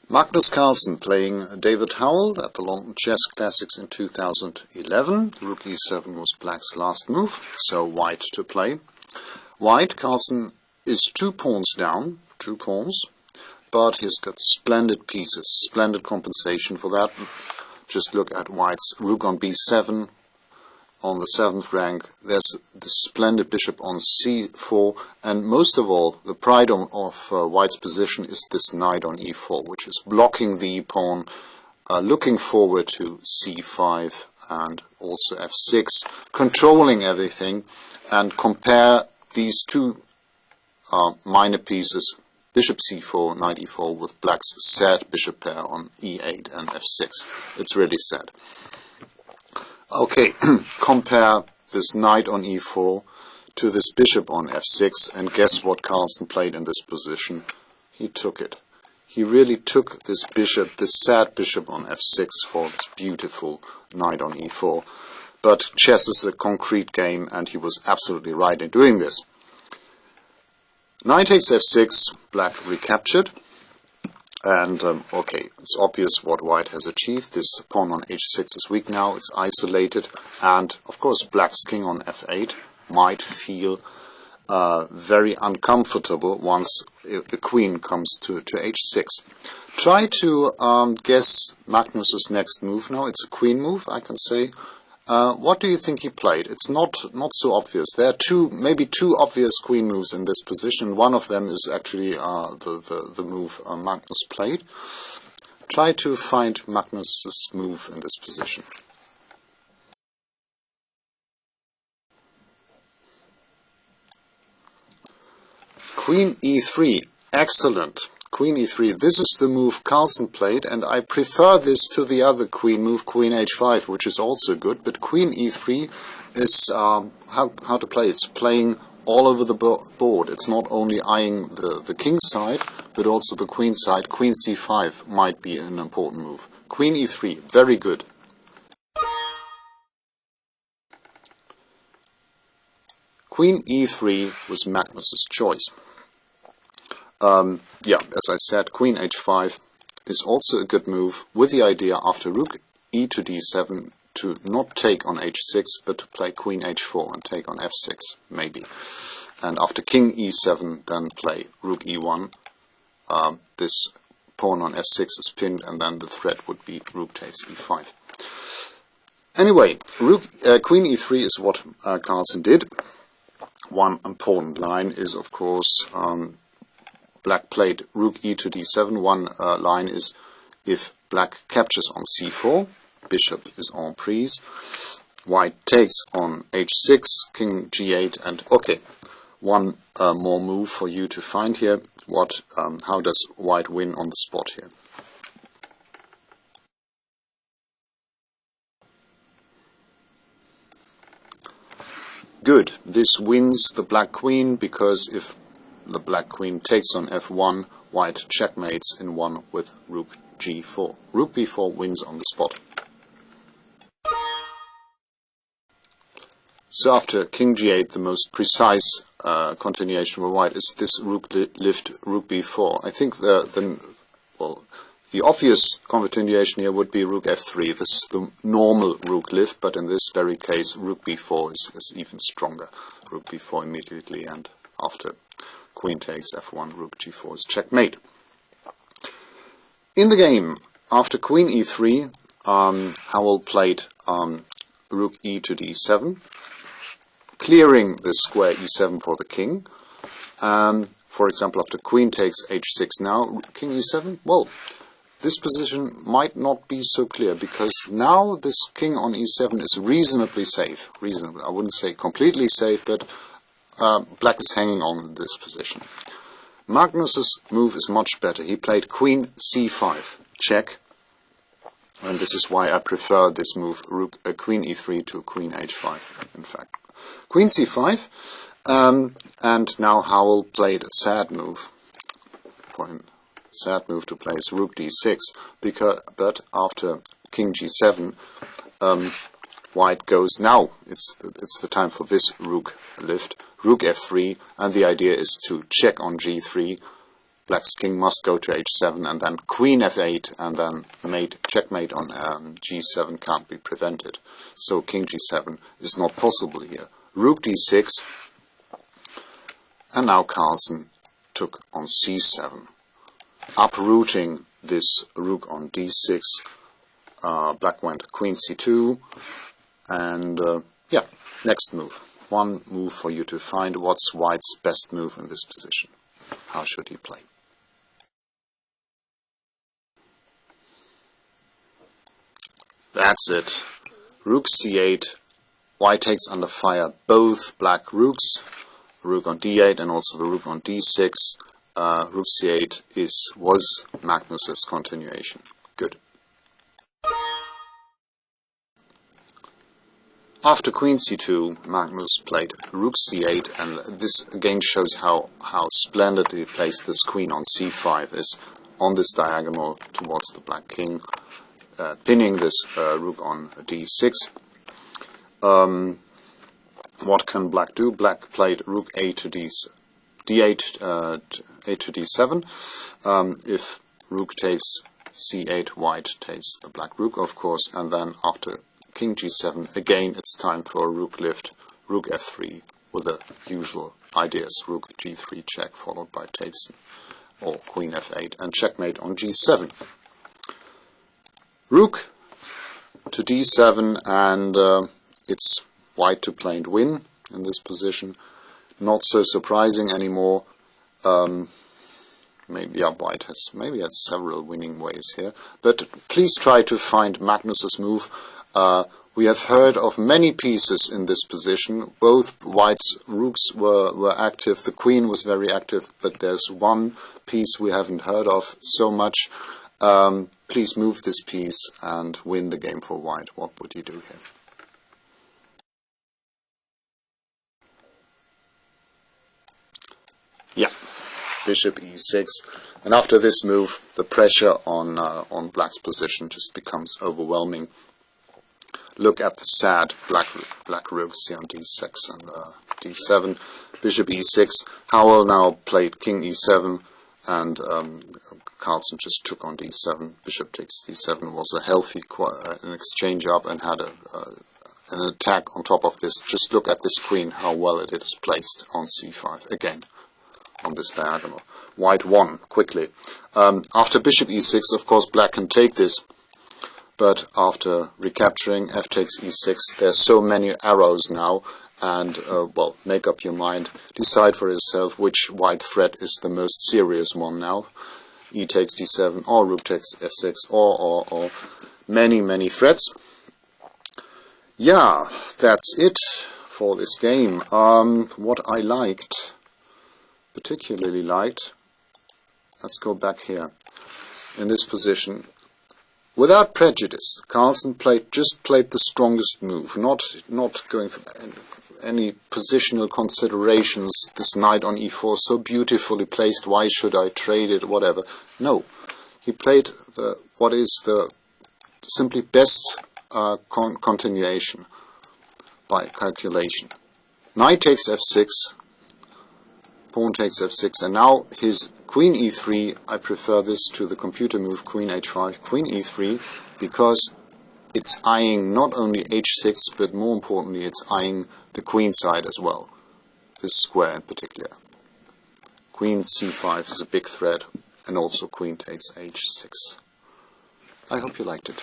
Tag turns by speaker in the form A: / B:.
A: Magnus Carlsen playing David Howell at the London Chess Classics in 2011. Rook e7 was black's last move, so white to play. White, Carlsen is 2 pawns down, 2 pawns, but he's got splendid pieces, splendid compensation for that. Just look at white's rook on b7 on the 7th rank. There's the splendid bishop on c4, and most of all, the pride of white's position is this knight on e4, which is blocking the e-pawn, looking forward to c5 and also f6, controlling everything. And compare these two minor pieces, bishop c4, knight e4, with black's sad bishop pair on e8 and f6. It's really sad. Okay, compare this knight on e4 to this bishop on f6, and guess what Carlsen played in this position? He took it. He really took this bishop, this sad bishop on f6 for this beautiful knight on e4. But chess is a concrete game, and he was absolutely right in doing this. Knight takes f6, black recaptured. And okay, it's obvious what white has achieved. This pawn on h6 is weak now, it's isolated, and of course black's king on f8 might feel very uncomfortable once the queen comes to h6. Try to guess Magnus's next move now. It's a queen move, I can say. What do you think he played? It's not so obvious. There are maybe two obvious queen moves in this position. One of them is actually the move Magnus played. Try to find Magnus's move in this position. Queen e3. Excellent. Queen e3. This is the move Carlsen played, and I prefer this to the other queen move, queen h5, which is also good. But queen e3 is how to play. It's playing all over the board. It's not only eyeing the king side, but also the queen side. Queen c5 might be an important move. Queen e3, very good. Queen e3 was Magnus's choice. Yeah, as I said, queen h5 is also a good move, with the idea after rook e to d7 to not take on h6, but to play queen h4 and take on f6, maybe. And after king e7, then play rook e1. This pawn on f6 is pinned, and then the threat would be rook takes e5. Anyway, queen e3 is what Carlsen did. One important line is, of course, black played rook e to d7. One line is if black captures on c4, bishop is en prise. White takes on h6, king g8, and okay, one more move for you to find here. How does white win on the spot here? Good. This wins the black queen, because if the black queen takes on f1, white checkmates in one with rook g4. Rook b4 wins on the spot. So after king g8, the most precise continuation for white is this rook lift, rook b4. I think the obvious continuation here would be rook f3. This is the normal rook lift, but in this very case, rook b4 is even stronger. Rook b4 immediately, and after queen takes f1, rook g4 is checkmate. In the game, after queen e3, Howell played rook e to d7, clearing the square e7 for the king. For example, after queen takes h6 now, king e7, well, this position might not be so clear, because now this king on e7 is reasonably safe. Reasonably, I wouldn't say completely safe, but black is hanging on in this position. Magnus's move is much better. He played queen c5, check, and this is why I prefer this move, queen e3 to queen h5, in fact. Queen c5, and now Howell played a sad move. Sad move to play is rook d6, but after king g7, white goes now. It's the time for this rook lift. Rook f3, and the idea is to check on g3 black's king must go to h7, and then queen f8, and then checkmate on g7 can't be prevented. So king g7 is not possible here. Rook d6, and now Carlsen took on c7, uprooting this rook on d6. Black went queen c2, and yeah, next move. One move for you to find what's white's best move in this position. How should he play? That's it. Rook c8. White takes under fire both black rooks. Rook on d8 and also the rook on d6. Rook c8 was Magnus's continuation. Good. After queen c2, Magnus played rook c8, and this again shows how splendidly placed this queen on c5 is on this diagonal towards the black king, pinning this rook on d6. What can black do? Black played rook a to d8, a to d7. If rook takes c8, white takes the black rook, of course, and then after king g7, again it's time for a rook lift, rook f3, with the usual ideas, rook g3 check followed by takes, or queen f8, and checkmate on g7. Rook to d7, and it's white to play and win in this position. Not so surprising anymore. White has had several winning ways here, but please try to find Magnus's move. We have heard of many pieces in this position. Both white's rooks were active, the queen was very active, but there's one piece we haven't heard of so much. Please move this piece and win the game for white. What would you do here? Yeah, bishop e6, and after this move, the pressure on black's position just becomes overwhelming. Look at the sad black rooks here on d6 and d7. Bishop e6. Howell now played king e7, and Carlsen just took on d7. Bishop takes d7 was a healthy an exchange up, and had an attack on top of this. Just look at this queen, how well it is placed on c5 again on this diagonal. White won quickly. After bishop e6, of course, black can take this. But after recapturing f takes e6, there's so many arrows now, and well, make up your mind, decide for yourself which white threat is the most serious one now. E takes d7, or rook takes f6, or many threats. Yeah, that's it for this game. What I particularly liked, let's go back here, in this position. Without prejudice, Carlsen just played the strongest move, not going for any positional considerations. This knight on e4 so beautifully placed, why should I trade it, whatever. No, he played what is the simply best continuation by calculation. Knight takes f6, pawn takes f6, and now his queen e3, I prefer this to the computer move queen h5, queen e3, because it's eyeing not only h6, but more importantly it's eyeing the queen side as well, this square in particular. Queen c5 is a big threat, and also queen takes h6. I hope you liked it.